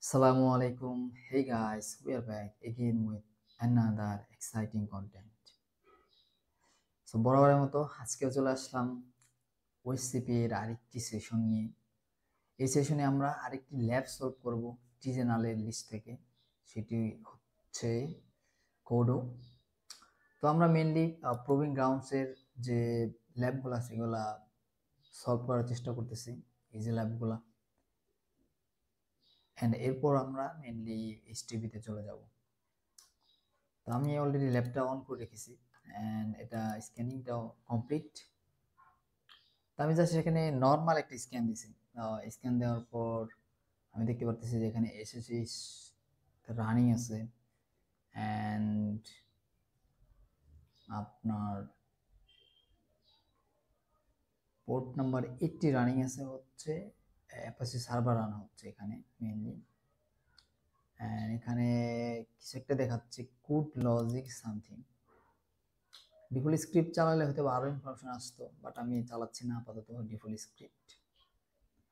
Assalamu alaikum. Hey guys, we are back again with another exciting content. বরাবরের মতো আজকেও চলে আসলাম ওএসসিপি এর আরেকটি সেশন নিয়ে। এই সেশনে আমরা আরেকটি ল্যাব সলভ করব টিজেনালের লিস্ট থেকে, সেটি হচ্ছে কোডো। তো আমরা মেনলি প্রুভিং গ্রাউন্ডসের যে ল্যাবগুলো আছে এগুলা সলভ করার চেষ্টা করতেছি, এই যে ল্যাবগুলা। অ্যান্ড এরপর আমরা মেনলি এইচটিভিতে চলে যাব। তো আমি অলরেডি ল্যাবটা অন করে রেখেছি অ্যান্ড এটা স্ক্যানিংটাও কমপ্লিট। তো আমি জাস্ট এখানে নর্মাল একটা স্ক্যান দিছি। স্ক্যান দেওয়ার পর আমি দেখতে পারতেছি যে এখানে এসএসসি রানিং আছে অ্যান্ড আপনার পোর্ট নাম্বার 80 রানিং আছে, হচ্ছে অ্যাপাচি সার্ভার রান হচ্ছে এখানে মেইনলি। অ্যান্ড এখানে কিছু একটা দেখাচ্ছে code logic something. Default script চালালে হয়তো আরো ইনফরমেশন আসতো, বাট আমি চালাচ্ছি না আপাতত ডিফল্ট স্ক্রিপ্ট।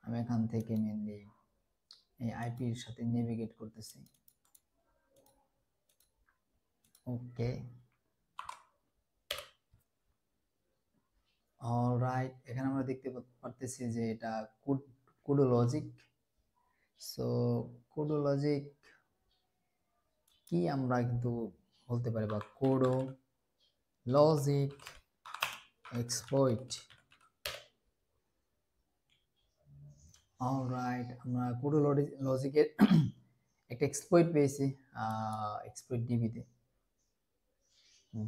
আমি এখান থেকে মেনলি এই আইপির সাথে নেভিগেট করতেছি। ওকে, অলরাইট। এখানে আমরা দেখতে পারতেছি যে এটা kodo logic. So kodo logic কি আমরা কিন্তু বলতে পারি, বা কোডো লজিক এক্সপ্লয়েট। অলরাইট, আমরা কোডো লজিকের একটা এক্সপ্লয়েট পেয়েছি এক্সপ্লয়েট ডিবিতে,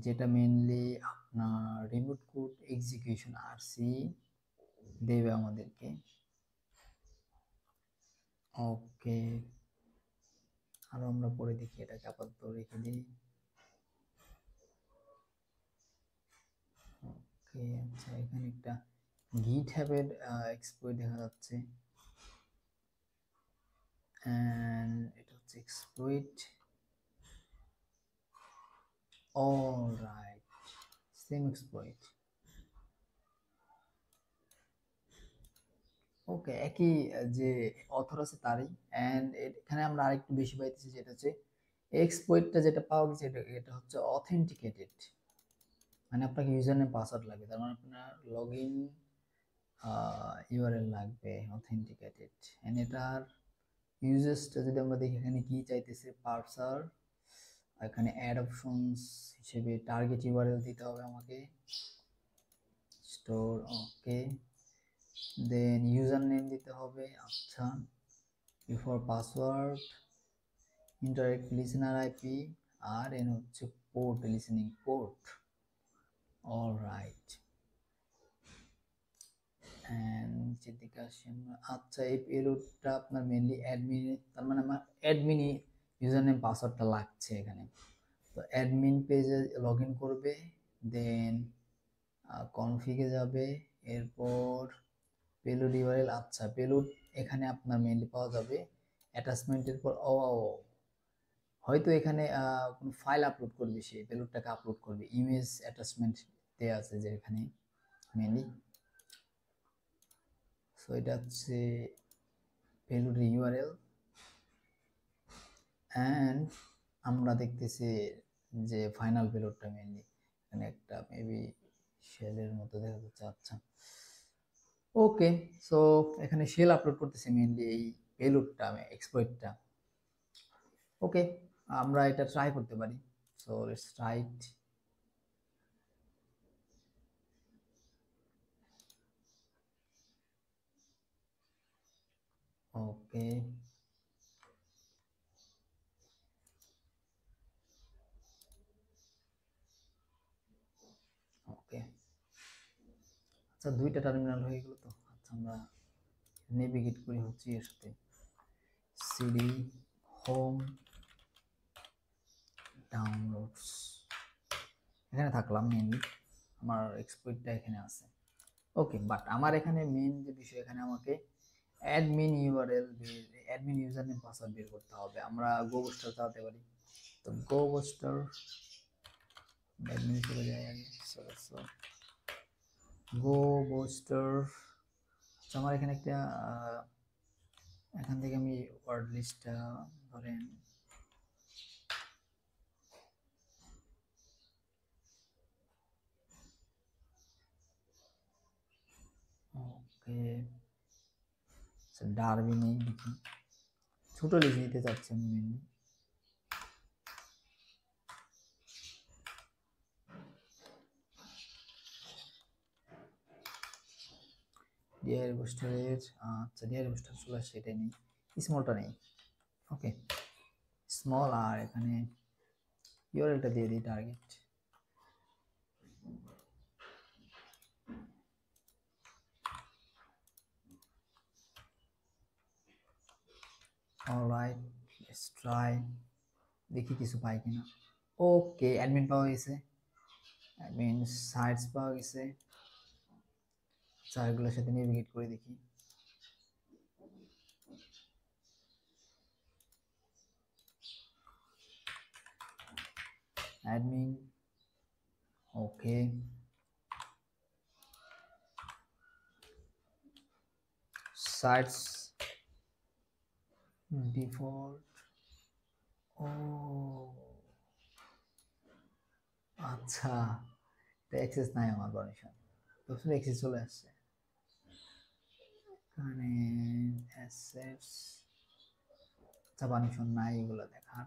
যেটা মেনলি আপনার রিমোট কোড এক্সিকিউশন আরসি দেবে আমাদেরকে। ওকে, আরো আমরা পরে দেখি, এটাকে আপাতত রেখে দিই। ওকে, আচ্ছা, এখানে একটা গিটহাবের এক্সপ্লয়েট দেখা যাচ্ছে এন্ড এটা হচ্ছে exploit. Alright, same exploit. Okay, একই যে অথর আছে তারই। এন্ড এখানে আমরা আরেকটু বেশি পাইতেছি, যেটা হচ্ছে এক্সপ্লয়েটটা যেটা পাওয়া গেছে, এটা হচ্ছে অথেন্টিকেটেড। মানে আপনাকে ইউজার নেম পাসওয়ার্ড লাগবে, তার মানে আপনার লগ ইন ইউআরএল লাগবে অথেন্টিকেটেড। এন্ড এটার ইউজেসটা যদি আমরা দেখি, এখানে কি চাইতেছে, পার্সার, এখানে অ্যাড অপশনস হিসেবে টার্গেট ইউআরএল দিতে হবে আমাকে, store. Okay, then user name দিতে হবে। আচ্ছা, before password, interact listener IP, আর এন হচ্ছে পোর্ট, লিসেনিং পোর্ট। অলরাইট, যেদিকে আসি আমরা, আচ্ছা, এই পেলোডটা আপনার মেনলি অ্যাডমিন, তার মানে আমার অ্যাডমিন ইউজার নেম পাসওয়ার্ডটা লাগছে এখানে। তো অ্যাডমিন পেজে লগ ইন করবে, দেন কনফিগে যাবে, এরপর পেলোড ইউআরএল। আচ্ছা, পেলোড এখানে আপনার মেনলি পাওয়া যাবে অ্যাটাচমেন্টের পর। ও, হয়তো এখানে কোনো ফাইল আপলোড করবে, সে পেলোডটাকে আপলোড করবে, ইমেজ অ্যাটাচমেন্ট দেওয়া আছে যে এখানে মেনলি। সো এটা হচ্ছে পেলোড ইউআরএল। অ্যান্ড আমরা দেখতেছি যে ফাইনাল পেলোডটা মেনলি এখানে একটা মেবি শেলের মতো দেখা যাচ্ছে। আচ্ছা, ওকে, সো এখানে শেল আপলোড করতেছি মেনলি এই পেলোডটা, আমি এক্সপ্লয়েটটা। ওকে, আমরা এটা ট্রাই করতে পারি। So let's try it. Okay, okay, আচ্ছা, দুইটা টার্মিনাল হয়ে গেল। তো আচ্ছা, আমরা নেভিগেট করি হচ্ছে এর সাথে, সিডি হোম ডাউনলোডস, এখানে থাকলাম মেনলি, আমার এক্সপ্লয়েটটা এখানে আছে। ওকে, বাট আমার এখানে মেইন যে বিষয়, এখানে আমাকে admin URL, admin user name password বের করতে হবে। আমরা গো বুস্টার চালাতে পারি। তো গো বুস্টার অ্যাডমিন চলে যায় আগে। গো বুস্টার, আমার এখানে একটা এখান থেকে আমি ওয়ার্ড লিস্টটা ধরেন ওকে ডারবি নেই দেখি, ছোট লিখে নিতে চাচ্ছি আমি মেনলি। ডিআর বুস্টারের আচ্ছা ডিআর বুস্টার চলে আসছে, এটাই নেই, স্মলটা নেই। ওকে স্মল, আর এখানে ইউআরএলটা দিয়ে দিই টার্গেট। অলরাইট লেটস ট্রাই, দেখি কিছু পাই কিনা। ওকে অ্যাডমিন পাওয়া গেছে, অ্যাডমিন সাইটস পাওয়া গেছে। চারগুলোর সাথে নেভিগেট করে দেখি। অ্যাডমিন ওকে, সাইটস ডিফল্ট, ও আচ্ছা এটা অ্যাক্সেস নাই আমার পারমিশন, তো শুধু অ্যাক্সেস চলে আসছে। এখানে অ্যাসেটস আচ্ছা পারমিশন নাই এগুলো দেখার।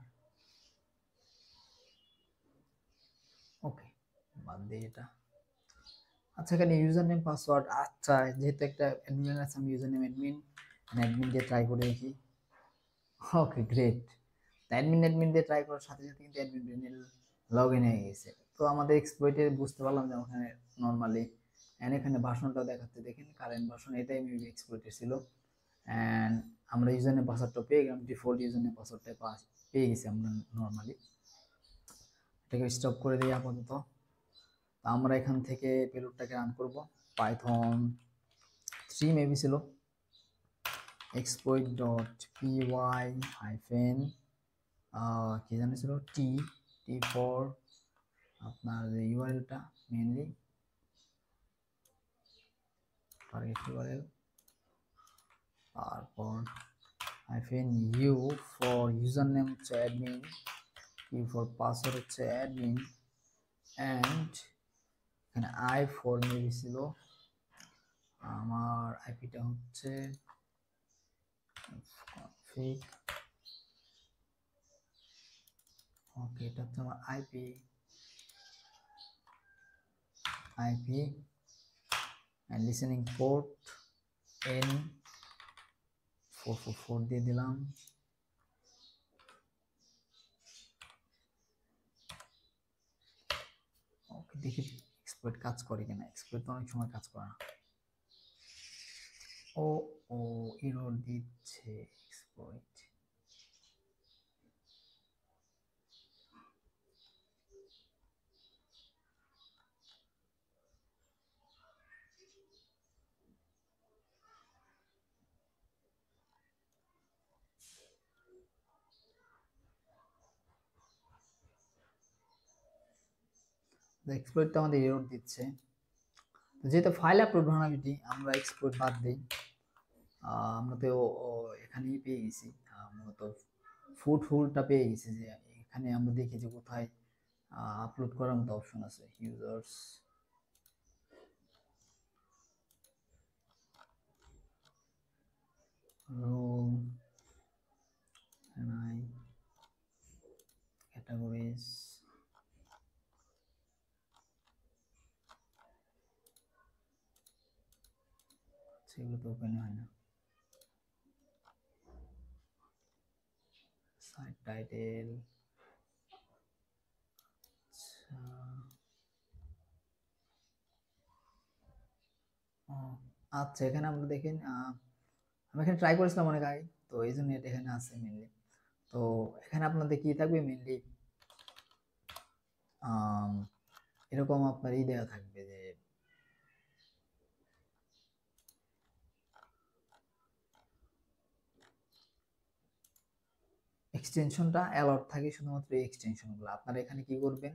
ওকে বাদ দিই এটা। আচ্ছা এখানে ইউজার নেম পাসওয়ার্ড, আচ্ছা যেহেতু একটা অ্যাডমিন আছে আমি ইউজার নেম অ্যাডমিন, অ্যাডমিন দিয়ে ট্রাই করে দেখি। ওকে গ্রেট, অ্যাডমিন দিয়ে ট্রাই করার সাথে সাথে কিন্তু অ্যাডমিন প্যানেল লগ ইন হয়ে গেছে। তো আমাদের এক্সপ্লয়েটে বুঝতে পারলাম যে ওখানে নর্মালি এন্ড এখানে ভার্সনটাও দেখাচ্ছে, দেখেন কারেন্ট ভার্সন এটাই মেবি এক্সপ্লয়েটে ছিল। এন্ড আমরা ইউজার নেম পাসওয়ার্ডটা পেয়ে গেলাম, ডিফল্ট ইউজার নেম পাসওয়ার্ডটা পেয়ে গেছি আমরা নর্মালি। এটাকে স্টপ করে দিই আপাতত। আমরা এখান থেকে পেলোডটাকে রান করব, পাইথন 3 মেবি ছিল, exploit.py হাইফেন কি জানি ছিল টি ফর আপনার ইউআরএলটা মেইনলি টার্গেট ইউআরএল, তারপর hyphen U for user name হচ্ছে অ্যাডমিন, ইউ ফর পাসওয়ার্ড হচ্ছে অ্যাডমিন, অ্যান্ড এখানে আই ফর মেবি ছিল আমার আইপিটা হচ্ছে কনফিগ, ওকে এটা হচ্ছে আমার IP and listening port N444 দিয়ে দিলাম। ওকে দেখি এক্সপ্লয়েট কাজ করে কিনা, এক্সপ্লয়েট তো অনেক সময় কাজ করে না। ও ও এরর দিচ্ছে এক্সপ্লয়েট। এক্সপ্লয়েটটা আমাদের এরর দিচ্ছে, যেহেতু ফাইল আপলোড ভার্নাবিলিটি আমরা এক্সপ্লয়েট বাদ দিই। আমরা তো এখানেই পেয়ে গেছি, মূলত ফুলটা পেয়ে গেছি, যে এখানে আমরা দেখি যে কোথায় আপলোড করার মতো অপশন আছে, ইউজার্স রোল ক্যাটাগরিজ, সেগুলো তো ওপেন হয় না। সাইট টাইটেল আচ্ছা এখানে আমরা দেখেন আমি এখানে ট্রাই করেছিলাম অনেক আগে, তো এই জন্য এটা এখানে আছে মেনলি। তো এখানে আপনাদের কি থাকবে মেনলি এরকম আপনার দেওয়া থাকবে যে এক্সটেনশনটা অ্যালাউড থাকে শুধুমাত্র এই এক্সটেনশনগুলো। আপনারা এখানে কি করবেন,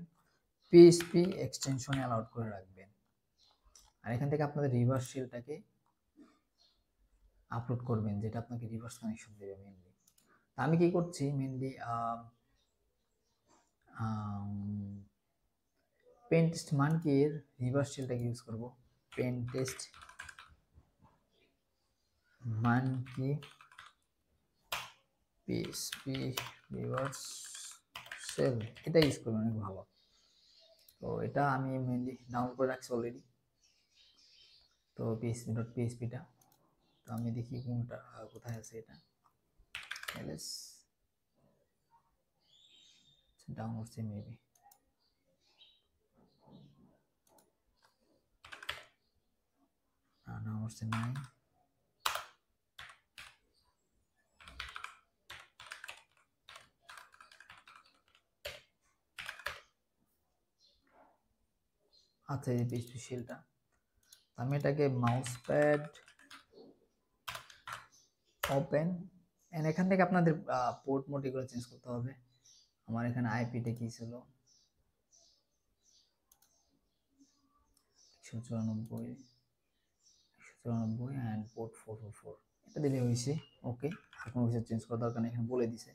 পিএইচপি এক্সটেনশন অ্যালাউড করে রাখবেন, আর এখান থেকে আপনাদের রিভার্স শেলটাকে আপলোড করবেন, যেটা আপনাকে রিভার্স কানেকশন দেবে মেনলি। আমি কি করছি মেনলি পেন টেস্ট মানকির রিভার্স শেলটাকে ইউজ করব। Pen test monkey PSP reverse shell, এটা ইউজ করবেন, অনেক ভালো। তো এটা আমি মেনলি ডাউনলোড করে রাখছি অলরেডি, তো পিএসপিটা। তো আমি দেখি কোনটা কোথায় আছে, এটা এলএস ডাউনলোড সে মেবি। ডাউনলোড সে নাই। আচ্ছা, এই পিএসপি শেলটা, আমি এটাকে মাউস প্যাড ওপেন, এখান থেকে আপনাদের পোর্ট মোড এগুলো চেঞ্জ করতে হবে। আমার এখানে আইপিটা কি ছিল, 194 অ্যান্ড পোর্ট 444, এটা দিলে হয়েছে। ওকে, আর কোনো কিছু চেঞ্জ করার দরকার নেই, এখানে বলে দিছে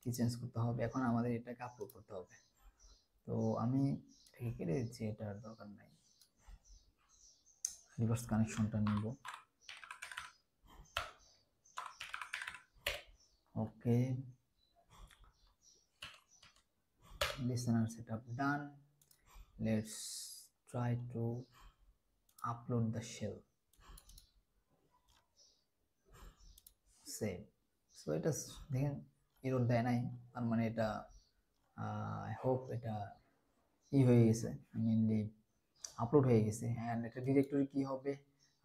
কি চেঞ্জ করতে হবে। এখন আমাদের এটাকে আপলোড করতে হবে। তো আমি এটাকে কেটে দিচ্ছি, এটার দরকার নাই। রিভার্স কানেকশনটা নিব। ওকে, listener setup done. Let's try to upload the shell. Save. So এটা দেখেন এরর দেয় নাই, তার মানে এটা আই হোপ এটা হয়ে গেছে, মেনলি আপলোড হয়ে গেছে। অ্যান্ড এটা ডিরেক্টরি কি হবে,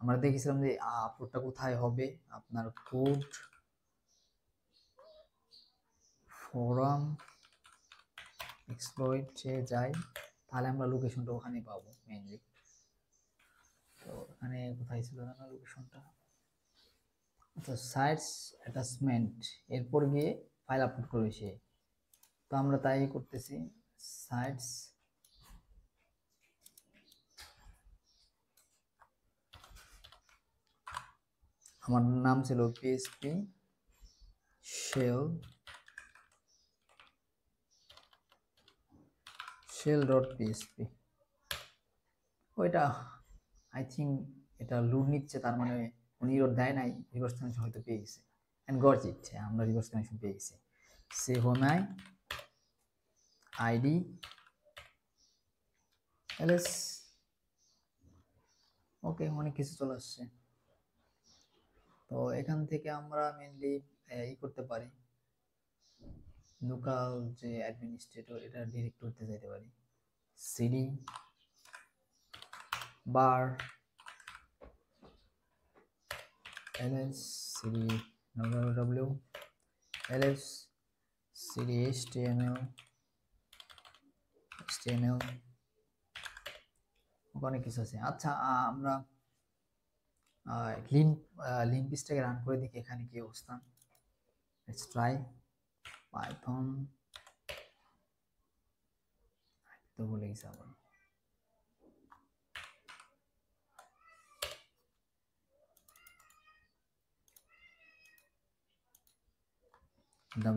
আমরা দেখেছিলাম যে আপলোডটা কোথায় হবে, আপনার কোড ফোরাম এক্সপ্লয়েটে যাই, তাহলে আমরা লোকেশনটা ওখানে পাবো মেইনলি। তো এখানে কোথায় ছিল না লোকেশনটা, আচ্ছা সাইটস অ্যাটাচমেন্ট, এরপর গিয়ে ফাইল আপলোড করবে সে। তো আমরা তাই করতেছি, সাইটস আমার নাম ছিল পিএসপি shell.php, ওইটা আই থিঙ্ক এটা লোড নিচ্ছে, তার মানে উনি এরর দেয় নাই, রিভার্স কানেকশন হয়তো পেয়ে গেছে। এন্ড গট ইট, আমরা রিভার্স কানেকশন পেয়ে গেছি। সেভ হোমাই আইডি এলএস, ওকে, অনেক কিছু চলে আসছে। তো এখান থেকে আমরা মেনলি করতে পারি, লোকাল যে অ্যাডমিনিস্ট্রেটর, এটা ডিরেক্টরিতে যেতে পারি, সিডি বার ls cd www ls cd html অনেক কিছু আছে। আচ্ছা, আমরা লিঙ্কসটাকে রান করে দেখি এখানে কি অবস্থা। লেটস ট্রাই পাইথন, তো ভুলে গেছি আবার।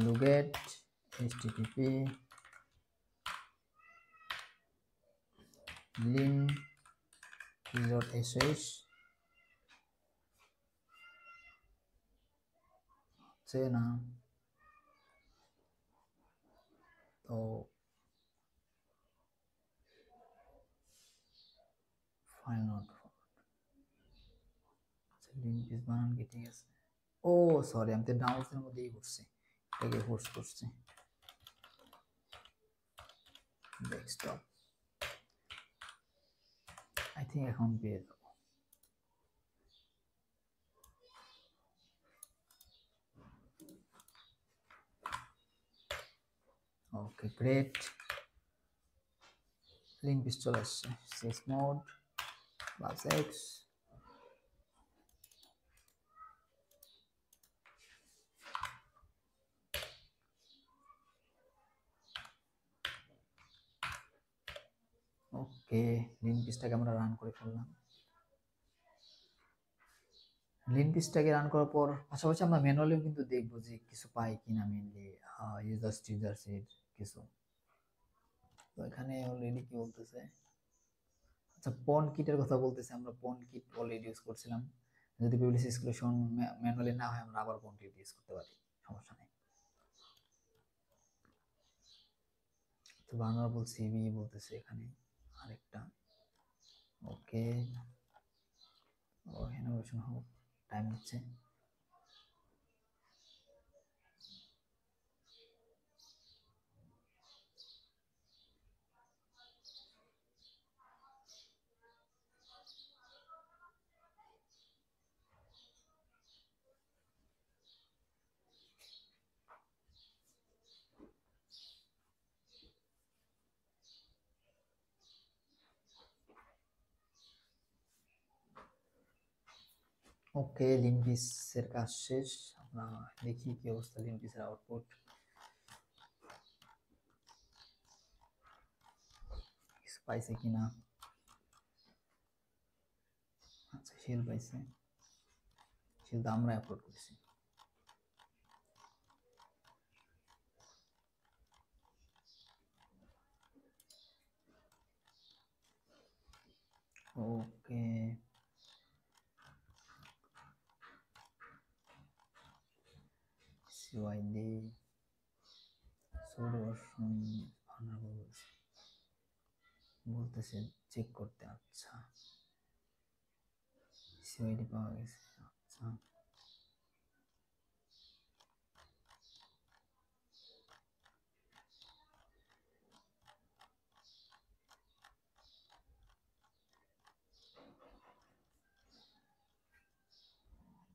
wget http link.sh হচ্ছে না, তো ফাইল নট লিঙ্ক ইজ বানান কি ঠিক আছে। ও সরি, আমি তো ডাউনলোডের মধ্যেই করছি, এটাকে ফোর্স করছি। ডেস্কটপ আই থিঙ্ক এখন পেয়ে যাবো। ওকে গ্রেট, লিঙ্ক পিস চলে আসছে, সিক্স মোড প্লাস এক্স। ওকে, লিঙ্ক পিসটাকে আমরা রান করে ফেললাম। লিন পিসটাকে রান করার পর পাশাপাশি আমরা ম্যানুয়ালিও কিন্তু দেখবো যে কিছু পাই কিনা মেনলি ইউজার্স কিছু। তো এখানে অলরেডি কি বলতেছে, আচ্ছা পন কিটের কথা বলতেছে, আমরা পন কিট অলরেডি ইউজ করছিলাম। যদি পিভিসি এক্সক্লুশন ম্যানুয়ালি না হয় আমরা আবার পন কিট ইউজ করতে পারি, সমস্যা নেই। তো ভালনারেবল সিভি বলতেছে এখানে আরেকটা। ওকে, ও ইনোভেশন হোক, টাইম নিচ্ছে। ওকে, লিনপিসের কাজ শেষ। আমরা দেখি কি অবস্থা লিনপিসের আউটপুট, কিছু পাইছে কিনা। আচ্ছা শিল পাইছে, শিল তো আমরা আপলোড করেছি। ওকে, সিওয়াইডি সোর্সন বলতেছে চেক করতে। আচ্ছা সিওয়াইডি পাওয়া গেছে। আচ্ছা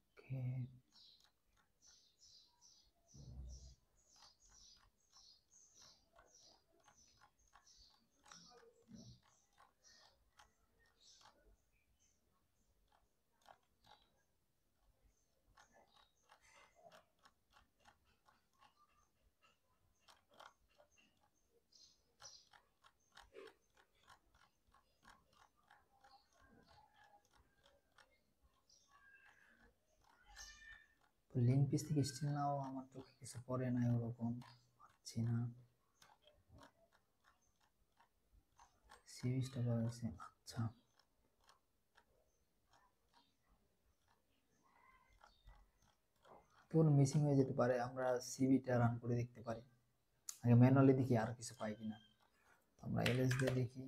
ওকে, তো লিঙ্ক পিস থেকে স্টিল নাও আমার চোখে কিছু পড়ে নাই, ওরকম পাচ্ছি না। সিরিজটা পাওয়া গেছে। আচ্ছা তোর মিসিং হয়ে যেতে পারে, আমরা সিভিটা রান করে দেখতে পারি। আগে ম্যানুয়ালি দেখি আর কিছু পাই কিনা। আমরা এলএস দিয়ে দেখি।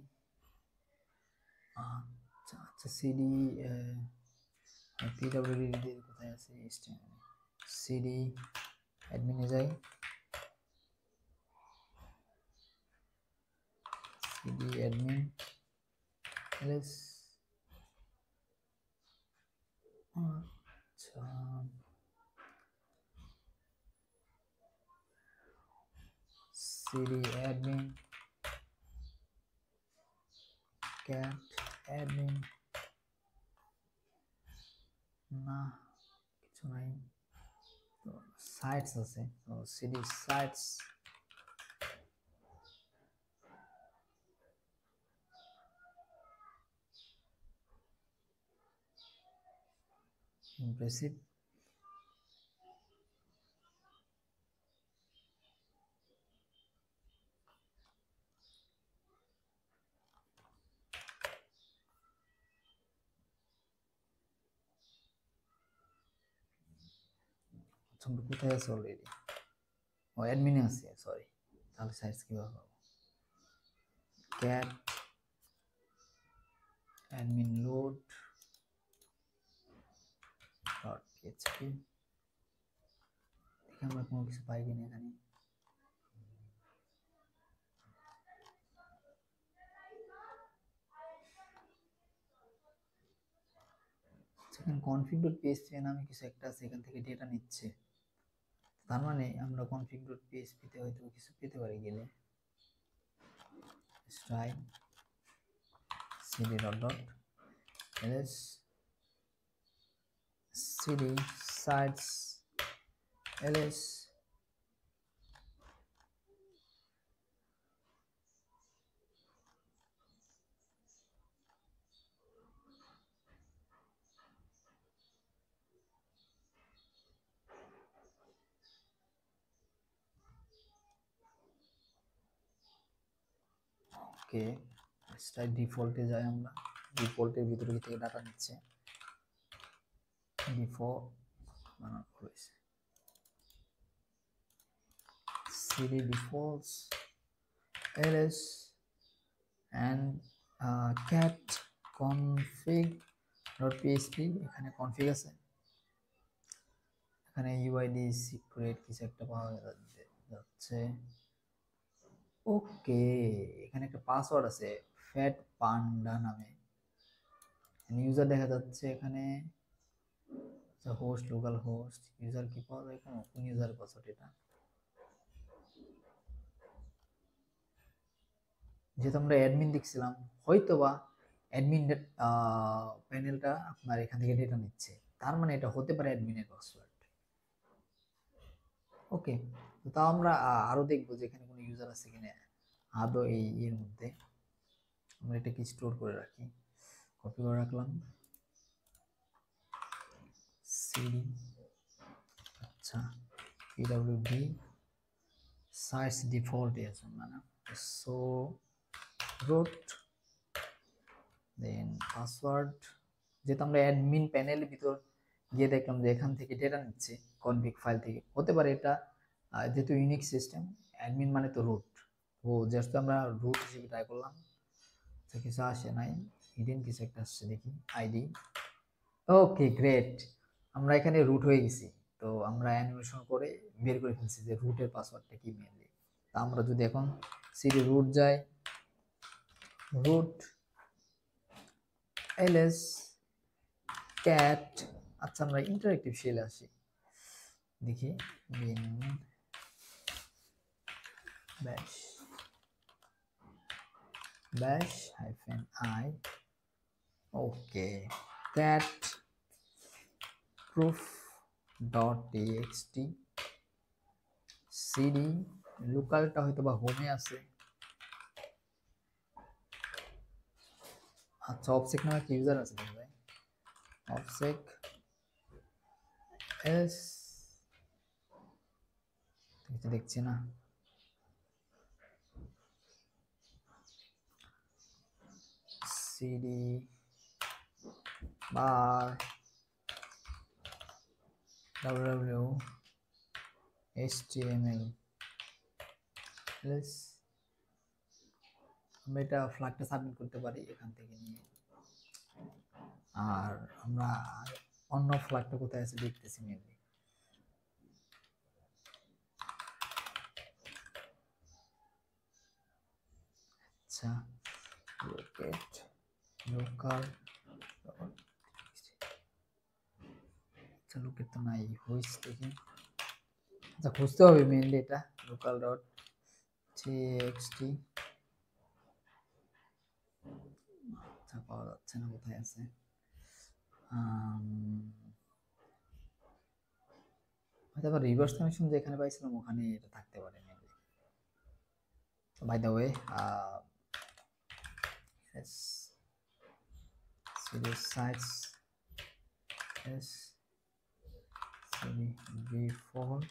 আচ্ছা আচ্ছা, সিডি পিডব্লিউডি কোথায় আছে, সিডি অ্যাডমিনে যাই, সিডি অ্যাডমিন এলএস। আচ্ছা সিডি অ্যাডমিন ক্যাট অ্যাডমিন, না কিছু নাই। তো সাইটস আছে, তো সিডি সাইটস ইমপ্রেসিভ। তোমরা কোথায় আছো অলরেডি? ও অ্যাডমিনে আছে, সরি। তাহলে সাইটস কিভাবে পাবো? Cat admin load dot PHP, আমরা কোনো কিছু পাই কিনা এখানে। সেখানে কনফিগ ডট পিএইচপি নামে কিছু একটা আছে, এখান থেকে ডেটা নিচ্ছে। তার মানে আমরা কনফিগ ডট পিএইচপি তে হয়তো কিছু পেতে পারি গেলে। Strike CD dot dot LS CD sites LS okay, ডিফল্টে যাই আমরা। ডিফল্টের ভিতরে থেকে ডাটা নিচ্ছে, ডিফল্ট বানানো হয়েছে cd defaults ls and cat config.php। এখানে কনফিগ আছে, এখানে uid সিক্রেট কিছু একটা পাওয়া যাচ্ছে। ওকে, এখানে একটা পাসওয়ার্ড আছে ফ্যাট পান্ডা নামে, ইউজার দেখা যাচ্ছে এখানে, হোস্ট লোকাল হোস্ট ইউজার কি পাওয়া যায়, কোন ইউজার পাসওয়ার্ড এটা, যেহেতু আমরা অ্যাডমিন দেখছিলাম হয়তোবা অ্যাডমিন প্যানেলটা আপনার এখান থেকে ডেটা নিচ্ছে, তার মানে এটা হতে পারে অ্যাডমিনের পাসওয়ার্ড। ওকে, তো তাও আমরা আরো দেখবো যে এখানে কোনো ইউজার আছে কিনা আদৌ এই এর মধ্যে। আমরা এটা কি স্টোর করে রাখি, কপি করে রাখলাম সিডি, আচ্ছা pwd সার্চ ডিফল্ট আছে মানে সো root দেন পাসওয়ার্ড, যেহেতু আমরা অ্যাডমিন প্যানেলের ভিতর গিয়ে দেখলাম যে এখান থেকে ডেটা নিচ্ছে কনফিগ ফাইল থেকে, হতে পারে এটা যেহেতু ইউনিক সিস্টেম, অ্যাডমিন মানে তো রুট, ও জাস্ট আমরা রুট হিসেবে ট্রাই করলাম, তো কিছু আসে নাই, হিডেন কিছু একটা আসছে দেখি আইডি। ওকে গ্রেট, আমরা এখানে রুট হয়ে গেছি, তো আমরা অ্যানিমেশন করে বের করে ফেলছি যে রুটের পাসওয়ার্ডটা কি মেনলি। তা আমরা যদি এখন সিডি রুট যাই, রুট ls cat, আচ্ছা আমরা ইন্টারেক্টিভ শেলে আসি, দেখি bin bash -i, okay cat proof.txt cd, লোকালটা হয়তো বা হোমে আছে, আচ্ছা অবসেক নামে একটা ইউজার আছে ভাই, অবসেক এস কিছু দেখছি না, cd bar www html plus, আমরা এটা ফ্ল্যাগটা সাবমিট করতে পারি এখান থেকে নিয়ে, আর আমরা অন্য ফ্ল্যাগটা কোথায় আছে দেখতেছি মেনলি, আচ্ছা লোকেট লোকাল, আচ্ছা লোকেট তো নাই, হোস্ট দেখি, আচ্ছা খুঁজতে হবে মেনলি এটা লোকাল ডট txt, আচ্ছা পাওয়া যাচ্ছে না, কোথায় আছে, হয়তো আবার রিভার্স কানেকশন যেখানে পাইছিলাম ওখানে এটা থাকতে পারে mainly. By the way cd sites s cd default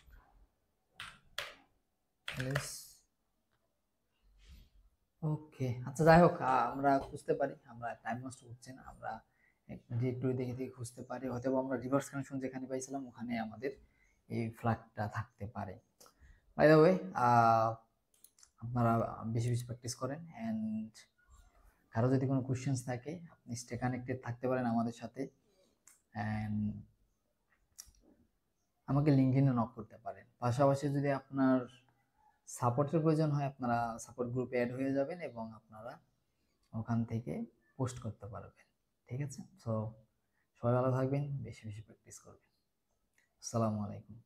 ls, okay আচ্ছা যাই হোক, আমরা খুঁজতে পারি, আমরা টাইম নষ্ট করছি না, আমরা ডিরেক্টরি দেখে দেখে খুঁজতে পারি, হয়তো আমরা রিভার্স কানেকশন যেখানে পাইছিলাম ওখানে আমাদের এই ফ্ল্যাগটা থাকতে পারে। বাই দ্য ওয়ে আপনারা বেশি বেশি প্র্যাকটিস করেন, অ্যান্ড কারো যদি কোনো কোশ্চেন্স থাকে আপনি স্টে কানেক্টেড থাকতে পারেন আমাদের সাথে, অ্যান্ড আমাকে লিঙ্কডিনে নক করতে পারেন। পাশাপাশি যদি আপনার সাপোর্টের প্রয়োজন হয় আপনারা সাপোর্ট গ্রুপে অ্যাড হয়ে যাবেন এবং আপনারা ওখান থেকে পোস্ট করতে পারবেন, ঠিক আছে? সো সবাই ভালো থাকবেন, বেশি বেশি প্র্যাকটিস করবেন। আসসালামু আলাইকুম।